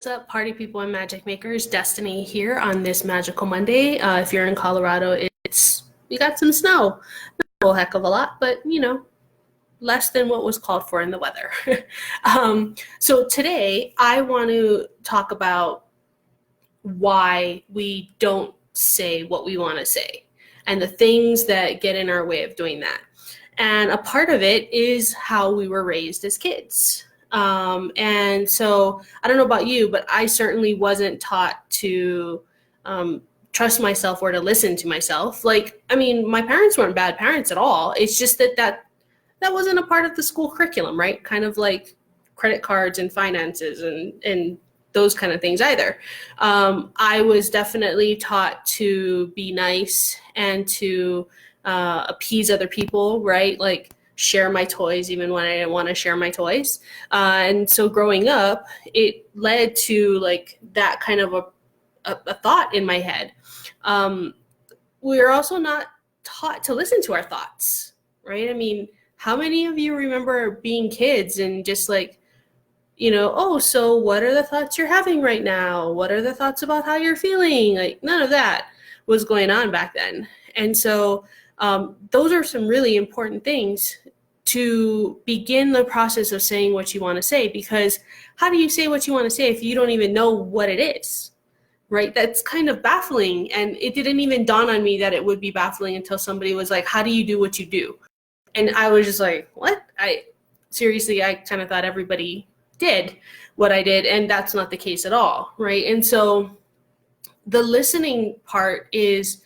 What's up, party people and magic makers? Destiny here on this magical Monday. If you're in Colorado, we got some snow. Not a whole heck of a lot, but less than what was called for in the weather. So today I want to talk about why we don't say what we want to say and the things that get in our way of doing that. And a part of it is how we were raised as kids. And so I don't know about you, but I certainly wasn't taught to trust myself or to listen to myself. My parents weren't bad parents at all. It's just that wasn't a part of the school curriculum, right? Kind of like credit cards and finances and those kind of things either. I was definitely taught to be nice and to appease other people, right? Like share my toys even when I didn't want to share my toys. And so growing up, it led to like that kind of a thought in my head. We're also not taught to listen to our thoughts, right? I mean, how many of you remember being kids and just like, oh, so what are the thoughts you're having right now? What are the thoughts about how you're feeling? Like none of that was going on back then. And so those are some really important things to begin the process of saying what you want to say, because how do you say what you want to say if you don't even know what it is, right? That's kind of baffling. And it didn't even dawn on me that it would be baffling until somebody was like, how do you do what you do? And I was just like, what? I kind of thought everybody did what I did, and that's not the case at all, right? And so the listening part is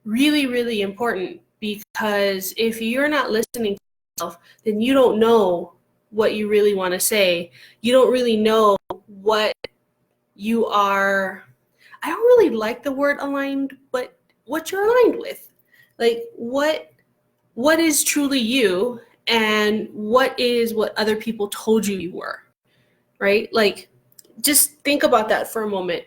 really, really important, because if you're not listening to yourself, then you don't know what you really want to say. You don't really know what you are. I don't really like the word aligned, but what you're aligned with. Like what is truly you and what is what other people told you were, right? Like just think about that for a moment.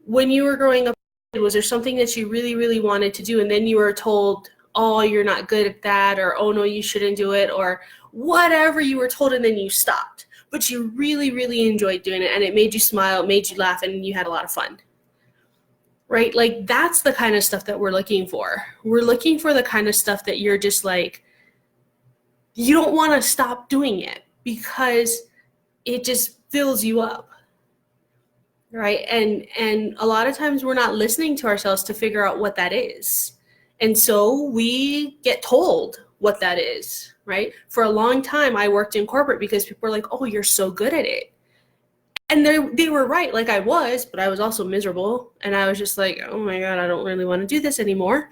When you were growing up, was there something that you really, really wanted to do and then you were told, oh, you're not good at that, or oh no, you shouldn't do it, or whatever you were told, and then you stopped, but you really, really enjoyed doing it and it made you smile, it made you laugh, and you had a lot of fun, right? Like that's the kind of stuff that we're looking for. We're looking for the kind of stuff that you're just like, you don't want to stop doing it because it just fills you up, right? And a lot of times we're not listening to ourselves to figure out what that is. And so we get told what that is, right? For a long time, I worked in corporate because people were like, oh, you're so good at it. And they were right, like I was, but I was also miserable. And I was just like, oh my God, I don't really want to do this anymore,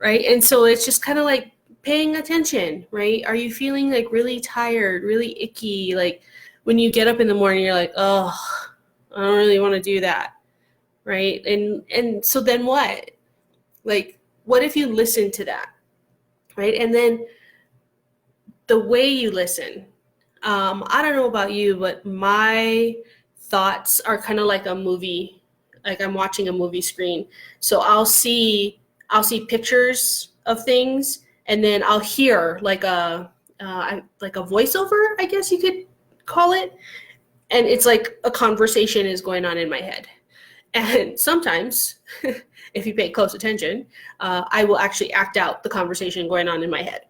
right? And so it's just kind of like paying attention, right? Are you feeling like really tired, really icky? Like when you get up in the morning, you're like, oh, I don't really want to do that, right? And so then what? Like, what if you listen to that, right? And then the way you listen, I don't know about you, but my thoughts are kind of like a movie, like I'm watching a movie screen. So I'll see pictures of things, and then I'll hear like a voiceover, I guess you could call it. And it's like a conversation is going on in my head. And sometimes, if you pay close attention, I will actually act out the conversation going on in my head.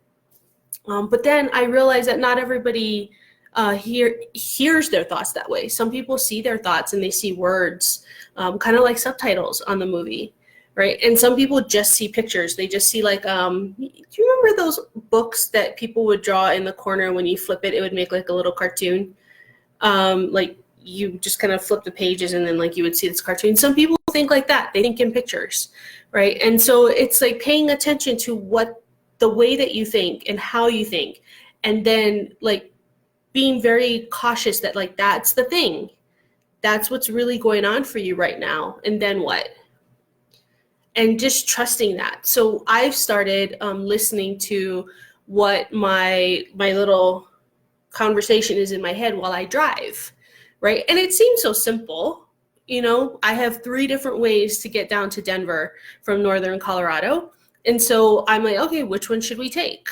But then I realize that not everybody hears their thoughts that way. Some people see their thoughts and they see words, kind of like subtitles on the movie, right? And some people just see pictures. They just see like, do you remember those books that people would draw in the corner? When you flip it, it would make like a little cartoon. Like you just kind of flip the pages and then like you would see this cartoon. Some people think like that. They think in pictures, right? And so it's like paying attention to the way that you think and how you think, and then like being very cautious that like that's the thing. That's what's really going on for you right now. And then what? And just trusting that. So I've started listening to what my little conversation is in my head while I drive, right? And it seems so simple. I have 3 different ways to get down to Denver from northern Colorado. And so I'm like, okay, which one should we take,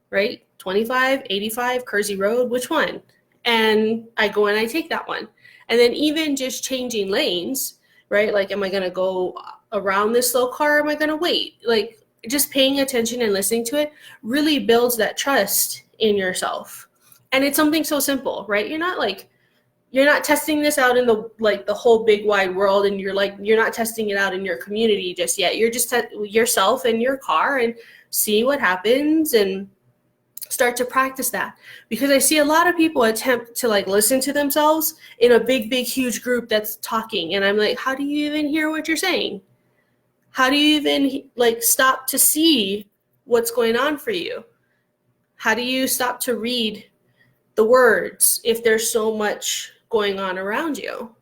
right? 25, 85, Kersey Road, which one? And I go and I take that one. And then even just changing lanes, right? Like, am I going to go around this slow car? Or am I going to wait? Like, just paying attention and listening to it really builds that trust in yourself. And it's something so simple, right? You're not testing this out in the whole big wide world, and you're not testing it out in your community just yet. You're just yourself in your car and see what happens and start to practice that. Because I see a lot of people attempt to listen to themselves in a big huge group that's talking, and I'm like, how do you even hear what you're saying? How do you even stop to see what's going on for you? How do you stop to read the words if there's so much going on around you,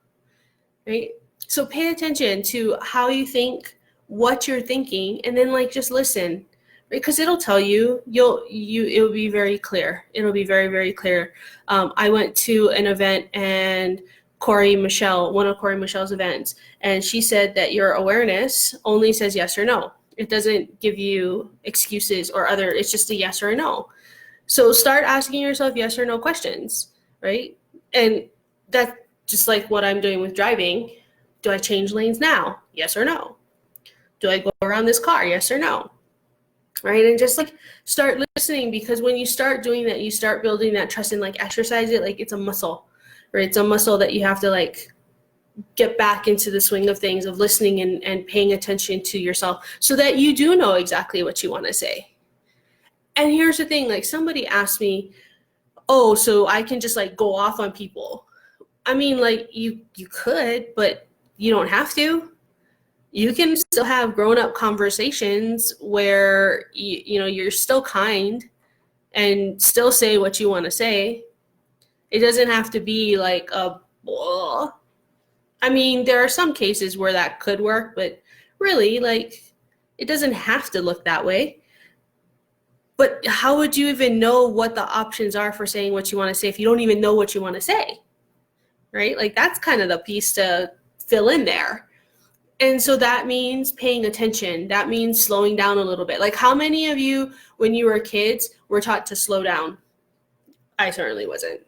right? So pay attention to how you think, what you're thinking, and then just listen, because it'll tell you. It'll be very clear. It'll be very, very clear. I went to an event, and one of Corey Michelle's events, and she said that your awareness only says yes or no. It doesn't give you excuses or it's just a yes or a no. So start asking yourself yes or no questions, right? And that's just like what I'm doing with driving. Do I change lanes now? Yes or no? Do I go around this car? Yes or no? Right? And just start listening, because when you start doing that, you start building that trust and exercise it like it's a muscle, right? It's a muscle that you have to get back into the swing of things, of listening and paying attention to yourself, so that you do know exactly what you want to say. And here's the thing, somebody asked me, oh, so I can just go off on people. I mean, you could, but you don't have to. You can still have grown-up conversations where you're still kind and still say what you want to say. It doesn't have to be I mean, there are some cases where that could work, but really, it doesn't have to look that way. But how would you even know what the options are for saying what you want to say if you don't even know what you want to say, right? That's kind of the piece to fill in there. And so that means paying attention. That means slowing down a little bit. How many of you, when you were kids, were taught to slow down? I certainly wasn't,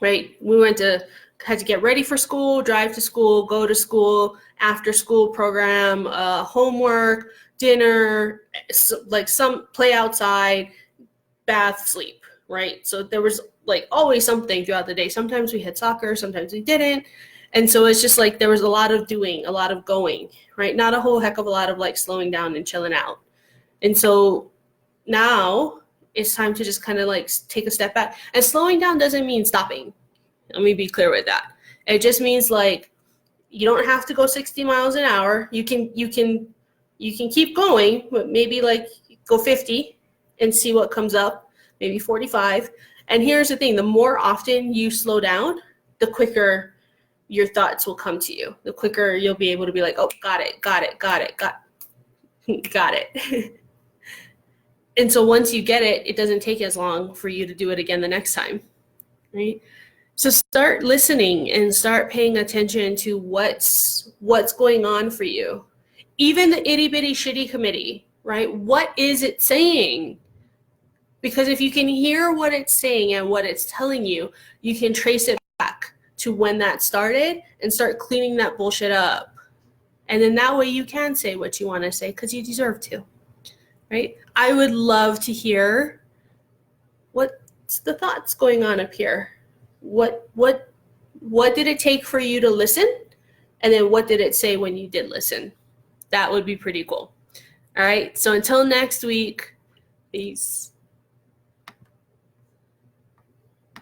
right? We had to get ready for school, drive to school, go to school, after school program, homework, dinner, some play outside, bath, sleep, right? So there was always something throughout the day. Sometimes we had soccer, sometimes we didn't. And so it's just there was a lot of doing, a lot of going, right? Not a whole heck of a lot of slowing down and chilling out. And so now it's time to just kind of take a step back. And slowing down doesn't mean stopping. Let me be clear with that. It just means you don't have to go 60 miles an hour. You can keep going, but maybe go 50 and see what comes up, maybe 45. And here's the thing, the more often you slow down, the quicker your thoughts will come to you. The quicker you'll be able to be oh, got it. And so once you get it, it doesn't take as long for you to do it again the next time, right? So start listening and start paying attention to what's going on for you. Even the itty bitty shitty committee, right? What is it saying? Because if you can hear what it's saying and what it's telling you, you can trace it back to when that started and start cleaning that bullshit up. And then that way you can say what you want to say, because you deserve to, right? I would love to hear what's the thoughts going on up here. What did it take for you to listen? And then what did it say when you did listen? That would be pretty cool. All right. So until next week, peace.